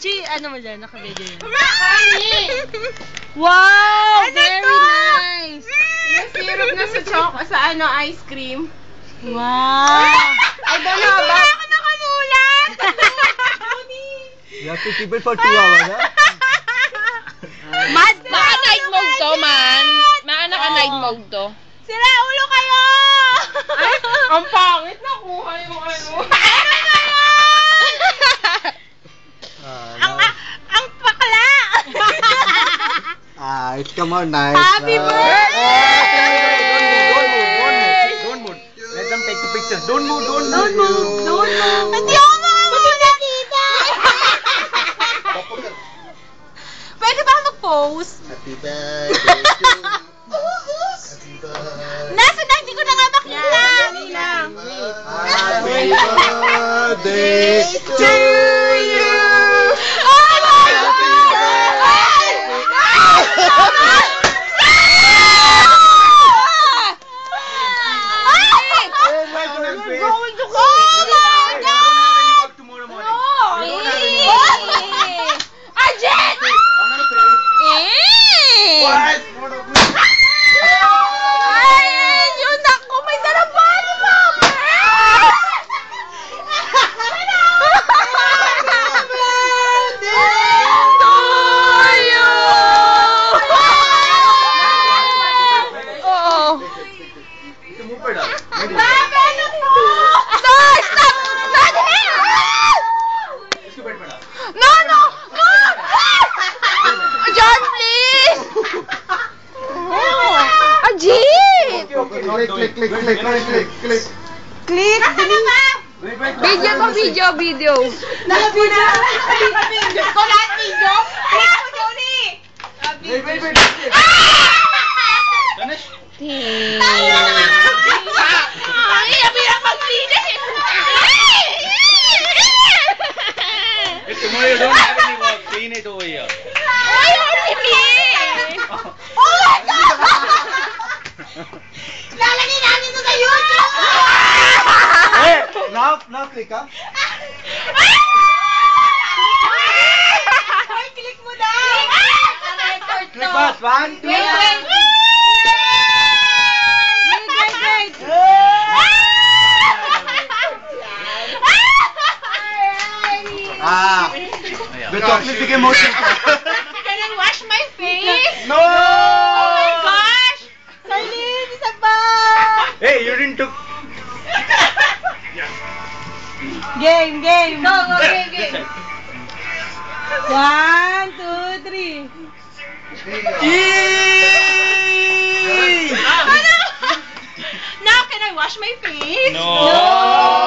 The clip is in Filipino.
ano mo dyan? Naka-video yun. Wow! Very nice! Yung syrup na sa ice cream. Wow! I don't know about... Ako nakamulat! You have to keep it for 2 hours, ha? Mad! Baka night mode to, man. Baka naka-night mode to. Sira ulo kayo! Ay, ang pangit na kuha yung ano. Ang pakla! Come on, nice. Happy birthday! Don't move. Let them take the picture. Don't move. Hindi ako makamulat dito! Pwede ba mag-pose? Happy birthday to you. Happy birthday. Nasa na, hindi ko na nga makita! Happy birthday to you. Oh my God! Click! Video. Nakapina! Diyos ko lahat video! Click mo, Johnny! Ay, bilang maglinis! Tomorrow you don't have any work. Clean it over here. Ay, hindi! Oh my God! Lalagay namin ito sa YouTube! Hey, now click, ha? Ay, click mo na! Click fast. 1, 2, Wait! The chocolate became more simple. Can I wash my face? No! Oh my gosh! Charlene, isa pa! Hey, you didn't took. Game! Go, game! 1, 2, 3. Yay! Now, can I wash my face? No!